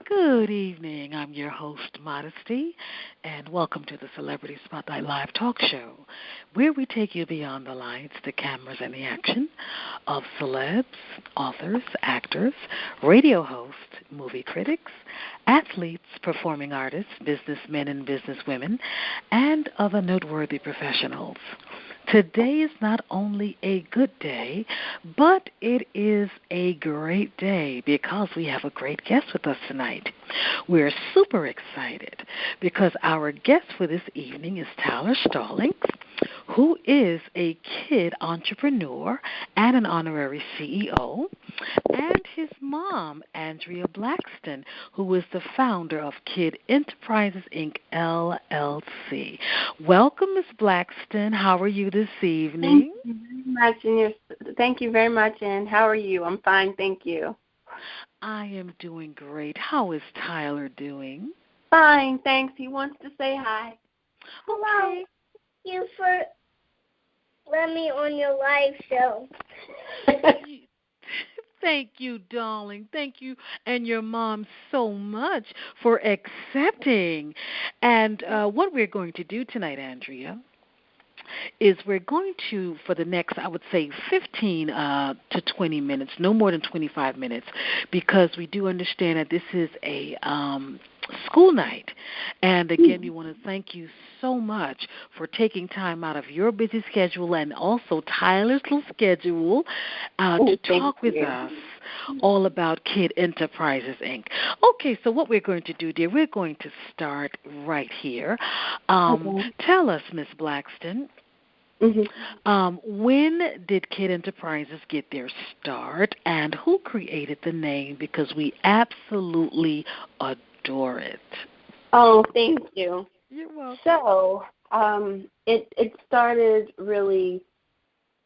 Good evening. I'm your host, Modesty, and welcome to the Celebrity Spotlight Live Talk Show, where we take you beyond the lights, the cameras, and the action of celebs, authors, actors, radio hosts, movie critics, athletes, performing artists, businessmen and businesswomen, and other noteworthy professionals. Today is not only a good day, but it is a great day because we have a great guest with us tonight. We're super excited because our guest for this evening is Tyler Stallings, who is a kid entrepreneur and an honorary CEO, and his mom, Andrea Blackstone, who is the founder of Kid Enterprises, Inc., LLC. Welcome, Ms. Blackstone. How are you this evening? Thank you very much, thank you very much, and how are you? I'm fine, thank you. I am doing great. How is Tyler doing? Fine, thanks. He wants to say hi. Hello. Thank you for letting me on your live show. Thank you, darling. Thank you and your mom so much for accepting. And what we're going to do tonight, Andrea, is we're going to, for the next, I would say, 15 to 20 minutes, no more than 25 minutes, because we do understand that this is a school night. And again, we want to thank you so much for taking time out of your busy schedule and also Tyler's little schedule to talk with us all about Kid Enterprises, Inc. Okay, so what we're going to do, dear, we're going to start right here. Tell us, Miss Blackstone, when did Kid Enterprises get their start, and who created the name? Because we absolutely adore it. Oh, thank you. You're welcome. So, it started really,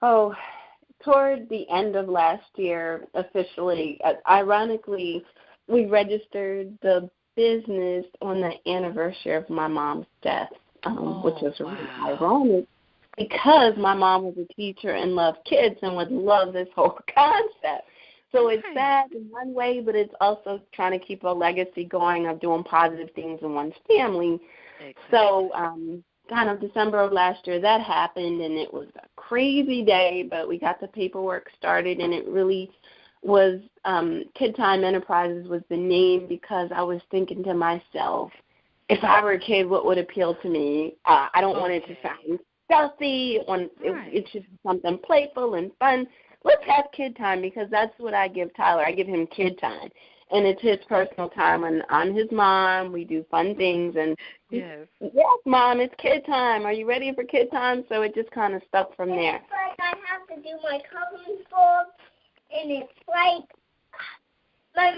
toward the end of last year officially. Ironically, we registered the business on the anniversary of my mom's death, which was really ironic because my mom was a teacher and loved kids and would love this whole concept. So it's sad in one way, but it's also trying to keep a legacy going of doing positive things in one's family. Exactly. So kind of December of last year, that happened, and it was a crazy day, but we got the paperwork started, and it really was Kid Time Enterprises was the name because I was thinking to myself, if I were a kid, what would appeal to me? I don't want it to sound stealthy. It should be something playful and fun. Let's have kid time because that's what I give Tyler. I give him kid time. And it's his personal time. And I'm his mom. We do fun things. And yes, Mom, it's kid time. Are you ready for kid time? So it just kind of stuck from there. It's like I have to do my coloring book, and it's like my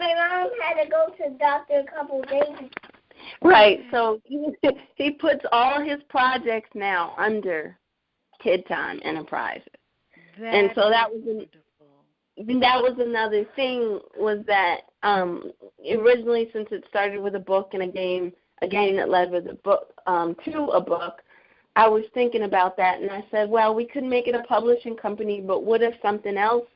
mom had to go to the doctor a couple of days ago. Right. So he puts all his projects now under Kid Time Enterprises. And so that was another thing was that originally, since it started with a book and a game that led with a book to a book, I was thinking about that, and I said, well, we could make it a publishing company, but what if something else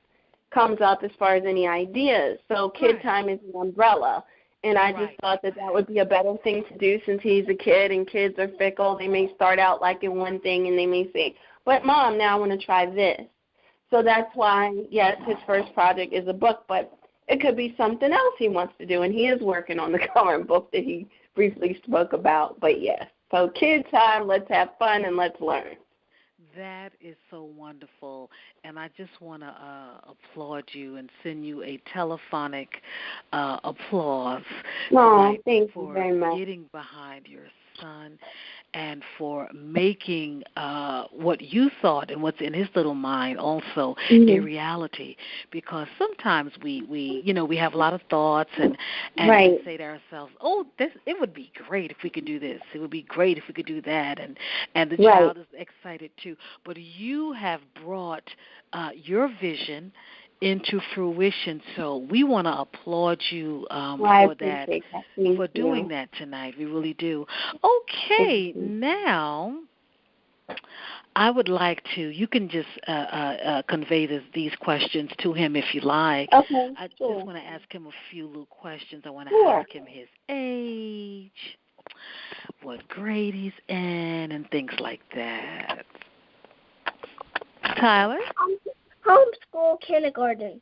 comes up as far as any ideas? So Kid Time is an umbrella, and I just thought that would be a better thing to do since he's a kid and kids are fickle. They may start out liking one thing, and they may say, but, Mom, now I want to try this. So that's why, yes, his first project is a book, but it could be something else he wants to do, and he is working on the current book that he briefly spoke about. But, yes, so kid time, let's have fun, and let's learn. That is so wonderful, and I just want to applaud you and send you a telephonic applause thank you very much. For getting behind your son and for making what you thought and what's in his little mind also a reality. Because sometimes we have a lot of thoughts and we say to ourselves, it would be great if we could do this. It would be great if we could do that. And the child is excited too. But you have brought your vision into fruition. So we want to applaud you for that, for doing that tonight. We really do. Okay, now I would like to. You can just convey these questions to him if you like. Okay, I sure. just want to ask him a few little questions. I want to Sure. ask him his age, what grade he's in, and things like that. Tyler? Homeschool kindergarten.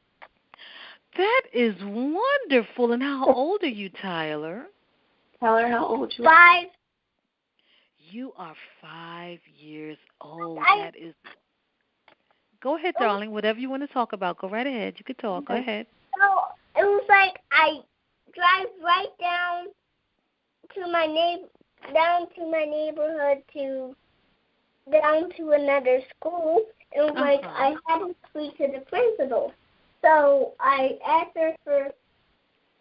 That is wonderful. And how old are you, Tyler? Tyler, how old you are? 5. You are 5 years old. That is. Go ahead, darling. Whatever you want to talk about, go right ahead. You can talk. Go ahead. So it was like I drive right down to my neighborhood down to another school. It was like I had to speak to the principal. So I asked her for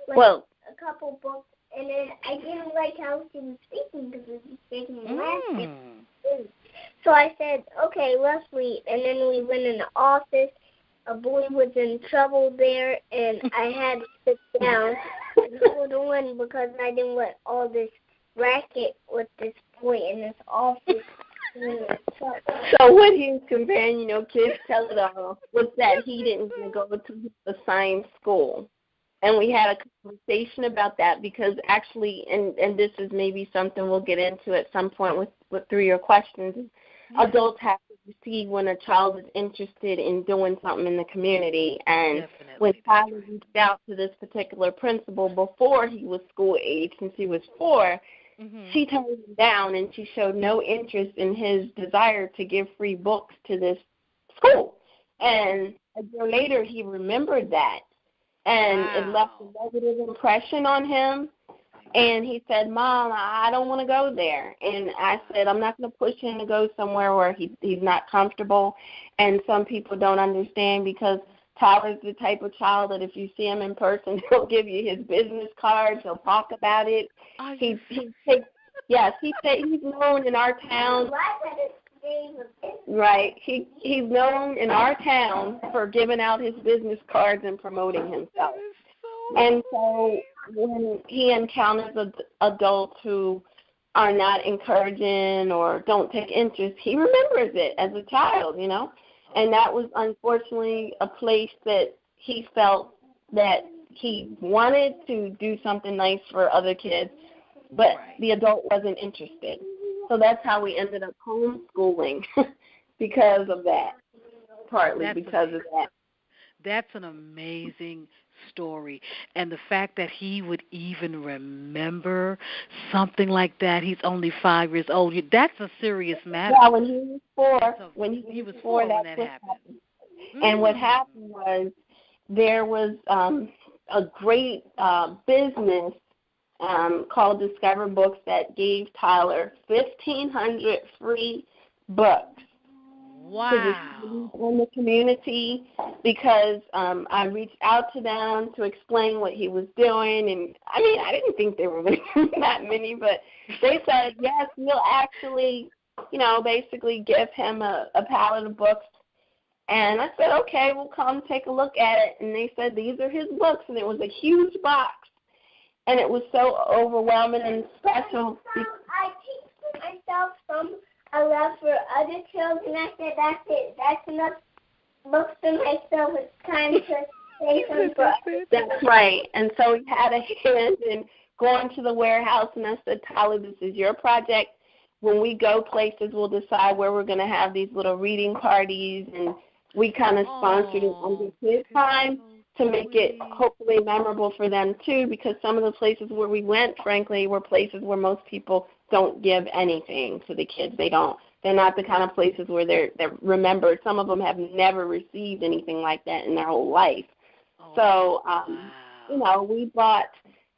a couple books, and then I didn't like how she was speaking because she was speaking last. So I said, okay, let's wait. And then we went in the office. A boy was in trouble there, and I had to sit down and hold on because I didn't want all this racket with this boy in this office. So what he was comparing, kids tell it all, was that he didn't go to the assigned school. And we had a conversation about that because actually, and this is maybe something we'll get into at some point through your questions, adults have to see when a child is interested in doing something in the community. And when Tyler reached out to this particular principal before he was school age, since he was 4, she turned him down, and she showed no interest in his desire to give free books to this school. And a year later, he remembered that, and it left a negative impression on him. And he said, Mom, I don't want to go there. And I said, I'm not going to push him to go somewhere where he's not comfortable. And some people don't understand because Tyler's the type of child that if you see him in person, he'll give you his business cards. He'll talk about it. He said he's known in our town. Right. He's known in our town for giving out his business cards and promoting himself. And so when he encounters adults who are not encouraging or don't take interest, he remembers it as a child, And that was unfortunately a place that he felt that he wanted to do something nice for other kids, but the adult wasn't interested. So that's how we ended up homeschooling because of that, because of that. That's an amazing story. And the fact that he would even remember something like that, he's only 5 years old, that's a serious matter. Yeah, when he was 4, when he was 4, that's what happened. And what happened was there was a great business called Discover Books that gave Tyler 1,500 free books. Wow. In the community, because I reached out to them to explain what he was doing, and I didn't think there were that many, but they said yes, we'll actually, basically give him a pallet of books. And I said, okay, we'll come take a look at it. And they said these are his books, and it was a huge box, and it was so overwhelming and special. I teach myself some. I love for other children. I said, that's it. That's enough books for myself. It's time to say something for others. That's right. And so we had a hand in going to the warehouse, and I said, Tyler, this is your project. When we go places, we'll decide where we're going to have these little reading parties, and we kind of sponsored it under his time to make it hopefully memorable for them too, because some of the places where we went, frankly, were places where most people don't give anything to the kids. They're not the kind of places where they're remembered. Some of them have never received anything like that in their whole life. So, we bought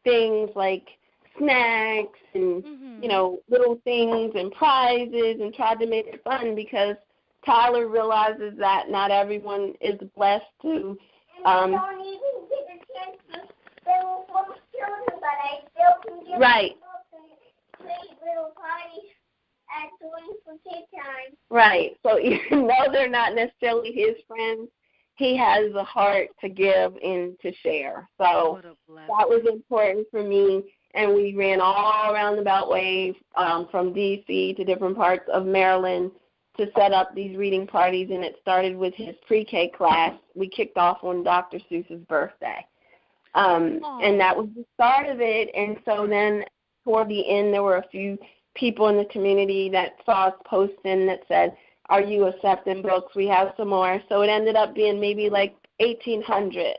things like snacks and, little things and prizes and tried to make it fun because Tyler realizes that not everyone is blessed to. And I don't even get a chance to spend with children, but I still can give right. great little parties at doing for kid time. Right. So even though they're not necessarily his friends, he has a heart to give and to share. So that was important for me. And we ran all around the Beltway from D.C. to different parts of Maryland to set up these reading parties, and it started with his pre-K class. We kicked off on Dr. Seuss's birthday. And that was the start of it. And so then toward the end, there were a few people in the community that saw us posting that said, "Are you accepting books? We have some more." So it ended up being maybe like 1,800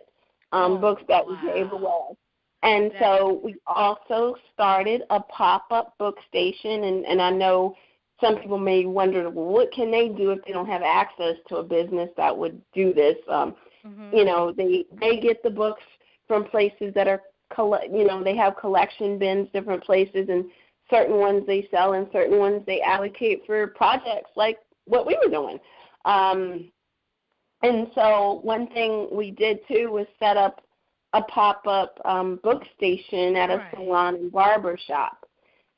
books that we gave away. And so we also started a pop-up book station, and I know some people may wonder, well, what can they do if they don't have access to a business that would do this? You know, they get the books from places that are, they have collection bins, different places, and certain ones they sell and certain ones they allocate for projects like what we were doing. And so one thing we did, too, was set up a pop-up book station at a salon and barber shop.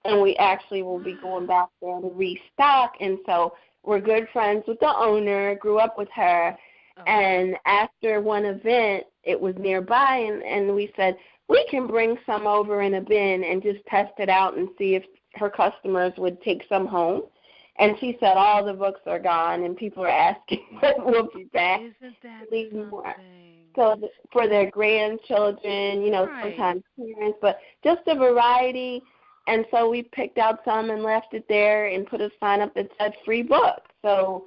And we actually will be going back there to restock. And so we're good friends with the owner, grew up with her. And after one event, it was nearby, and we said, we can bring some over in a bin and just test it out and see if her customers would take some home. And she said all the books are gone, and people are asking when we'll be back. Isn't that more. So for their grandchildren, sometimes parents, but just a variety. And so we picked out some and left it there and put a sign up that said free book. So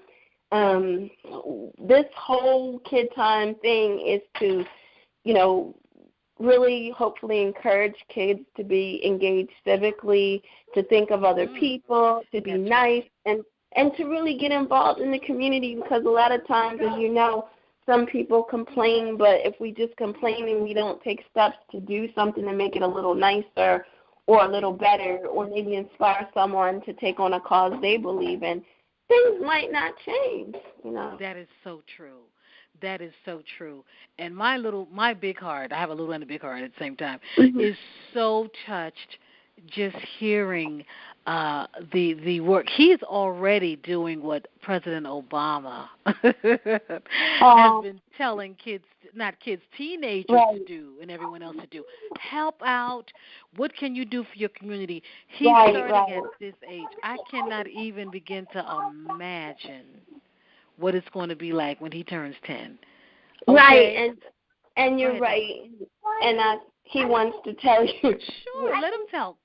this whole Kid Time thing is to, really hopefully encourage kids to be engaged civically, to think of other people, to be nice, and to really get involved in the community, because a lot of times, as you know, some people complain, but if we just complain and we don't take steps to do something to make it a little nicer or a little better, or maybe inspire someone to take on a cause they believe in, things might not change, That is so true. That is so true. And my big heart, I have a little and a big heart at the same time, is so touched just hearing the work. He's already doing what President Obama has been telling teenagers to do and everyone else to do. Help out. What can you do for your community? He's starting at this age. I cannot even begin to imagine what it's going to be like when he turns 10. Okay? Right, and you're right. And he wants to tell you. Sure, let him talk.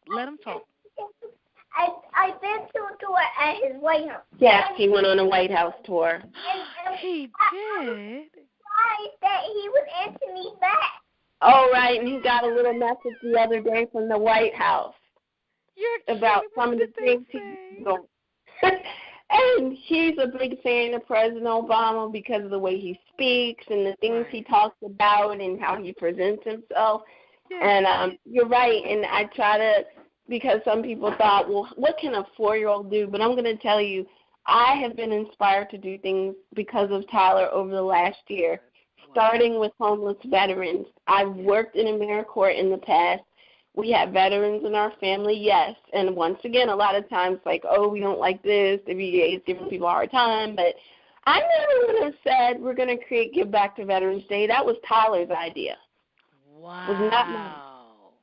I've been to a tour at his White House. Yes, he went on a White House tour. He did? That he would answer me back. Oh, right, and he got a little message the other day from the White House about some of the things he's doing. And he's a big fan of President Obama because of the way he speaks and the things he talks about and how he presents himself. And you're right, and I try to, because some people thought, well, what can a 4-year-old do? But I'm going to tell you, I have been inspired to do things because of Tyler over the last year, starting with homeless veterans. I've worked in AmeriCorps in the past. We have veterans in our family, yes. And once again, a lot of times, like, oh, we don't like this, the VA is giving people a hard time. But I never would have said we're going to Give Back to Veterans Day. That was Tyler's idea. Wow. It was not mine.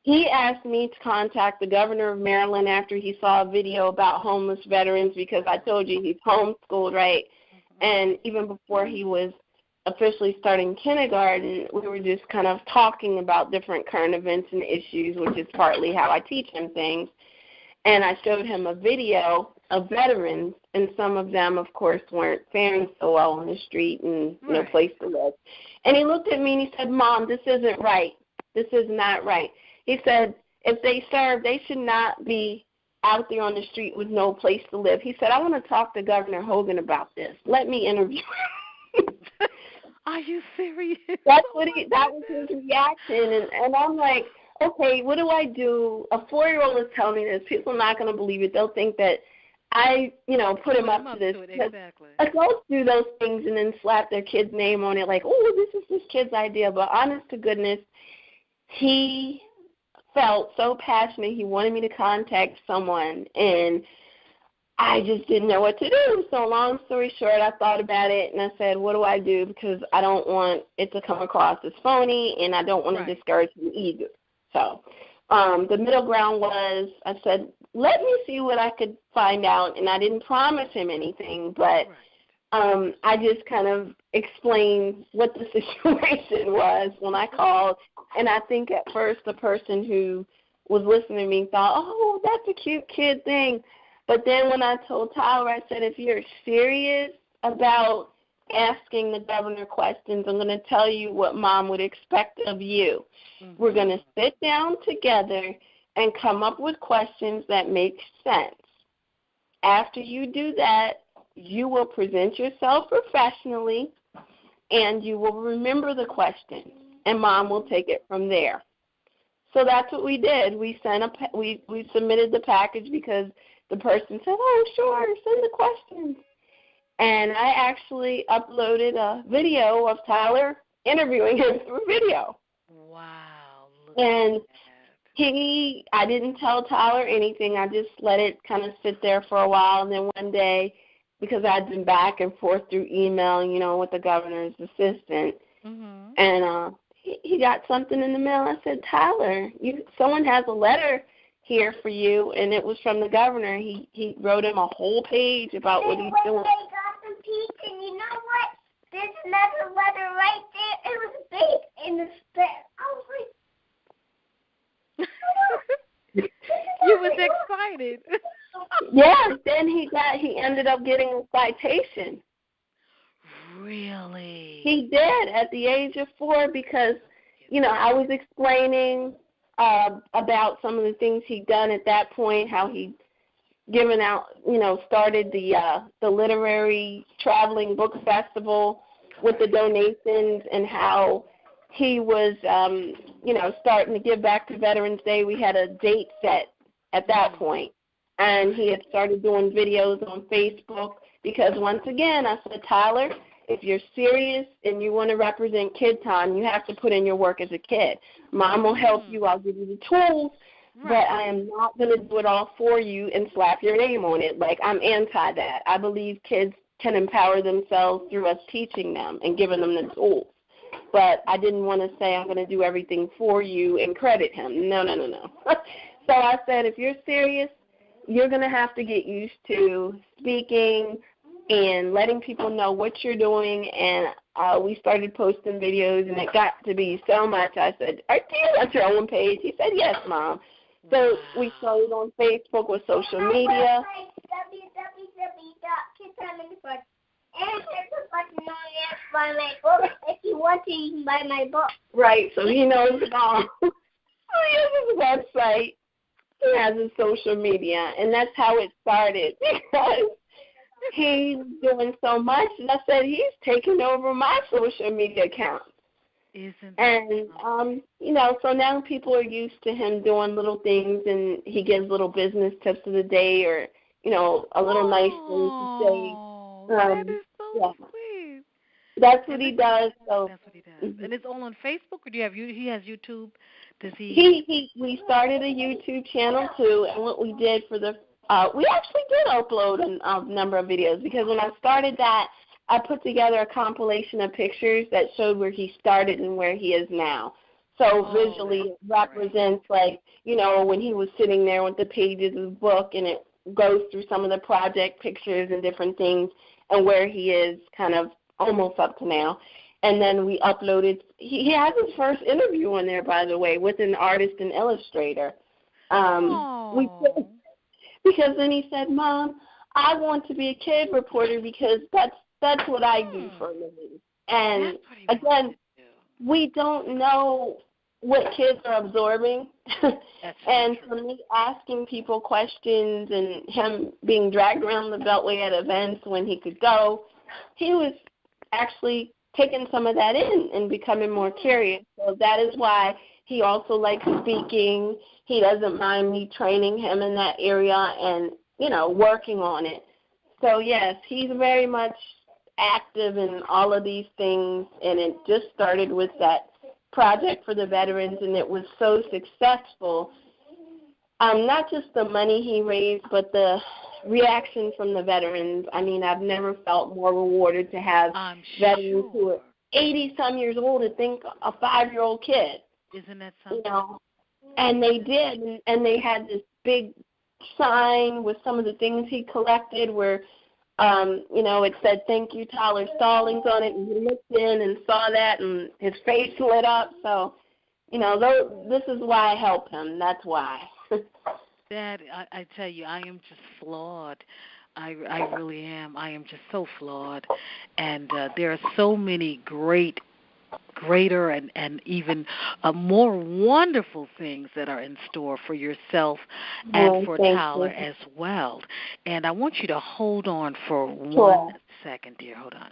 He asked me to contact the governor of Maryland after he saw a video about homeless veterans, because I told you he's homeschooled, right? And even before he was officially starting kindergarten, we were just kind of talking about different current events and issues, which is partly how I teach him things. And I showed him a video of veterans, and some of them, of course, weren't faring so well on the street and no place to live. And he looked at me and he said, "Mom, this isn't right. This is not right." He said, if they serve, they should not be out there on the street with no place to live. He said, "I want to talk to Governor Hogan about this. Let me interview him." Are you serious? That was his reaction. And I'm like, okay, what do I do? A 4-year-old is telling me this. People are not going to believe it. They'll think that I, put him up to this. Exactly. Adults do those things and then slap their kid's name on it like, oh, this is this kid's idea. But honest to goodness, he felt so passionate. He wanted me to contact someone, and I just didn't know what to do. So long story short, I thought about it, and I said, what do I do? Because I don't want it to come across as phony, and I don't want to discourage him either. So the middle ground was, I said, let me see what I could find out, and I didn't promise him anything, but I just kind of explained what the situation was when I called, and I think at first the person who was listening to me thought, oh, that's a cute kid thing. But then when I told Tyler, I said, if you're serious about asking the governor questions, I'm going to tell you what Mom would expect of you. Mm-hmm. We're going to sit down together and come up with questions that make sense. After you do that, you will present yourself professionally, and you will remember the questions, and Mom will take it from there. So that's what we did. We submitted the package because the person said, oh, sure, send the questions. And I actually uploaded a video of Tyler interviewing him through video. Wow. And I didn't tell Tyler anything. I just let it kind of sit there for a while. And then one day, because I'd been back and forth through email, with the governor's assistant, mm-hmm. and he got something in the mail. I said, Tyler, someone has a letter here for you, and it was from the governor. He wrote him a whole page about what he's doing. And you know what? There's another letter right there. It was big in the spare. I was like, you was excited. Yeah. Then he ended up getting a citation. Really? He did at the age of 4 because, I was explaining about some of the things he'd done at that point, how he'd given out, started the literary traveling book festival with the donations, and how he was, starting to give back to Veterans Day. We had a date set at that point, and he had started doing videos on Facebook because, once again, I said, Tyler, if you're serious and you want to represent Kid Time, you have to put in your work as a kid. Mom will help you. I'll give you the tools. Right. But I am not going to do it all for you and slap your name on it. Like, I'm anti that. I believe kids can empower themselves through us teaching them and giving them the tools. But I didn't want to say I'm going to do everything for you and credit him. No. So I said, if you're serious, you're going to have to get used to speaking and letting people know what you're doing. And we started posting videos, and it got to be so much. I said, do you have your own page? He said, yes, Mom. So we started on Facebook with social media. www.kidtimeandfun. And there's a button on there to buy my book. If you want to, you can buy my book. Right, so he knows it all. So he has his website. He has his social media, and that's how it started because he's doing so much. And I said, he's taking over my social media account. So now people are used to him doing little things, and he gives little business tips of the day, or a little nice thing to say. That is so sweet. That's what he does. So that's what he does. Mm-hmm. And it's all on Facebook, or do you have he has YouTube? Does he? We started a YouTube channel too, and what we did for the we actually did upload a number of videos, because when I started that, I put together a compilation of pictures that showed where he started and where he is now. So visually it represents, like, when he was sitting there with the pages of the book, and it goes through some of the project pictures and different things and where he is kind of almost up to now. And then we uploaded, he has his first interview in there, by the way, with an artist and illustrator. Because then he said, Mom, I want to be a kid reporter because that's what I do for a living. And again, we don't know what kids are absorbing. And for me, asking people questions and him being dragged around the Beltway at events when he could go, he was actually taking some of that in and becoming more curious. So that is why he also likes speaking. He doesn't mind me training him in that area and, working on it. So, yes, he's very much active in all of these things, and it just started with that project for the veterans, and it was so successful. Not just the money he raised, but the reaction from the veterans. I mean, I've never felt more rewarded to have veterans who are 80-some years old to think a 5-year-old kid. Isn't that something? And they did, and they had this big sign with some of the things he collected where, it said, "Thank you, Tyler Stallings" on it, and he looked in and saw that, and his face lit up. So, this is why I help him. That's why. That, I tell you, I am just flawed. I really am. I am just so flawed. And there are so many greater and even more wonderful things that are in store for yourself and for Tyler as well. And I want you to hold on for 1 second, dear. Hold on.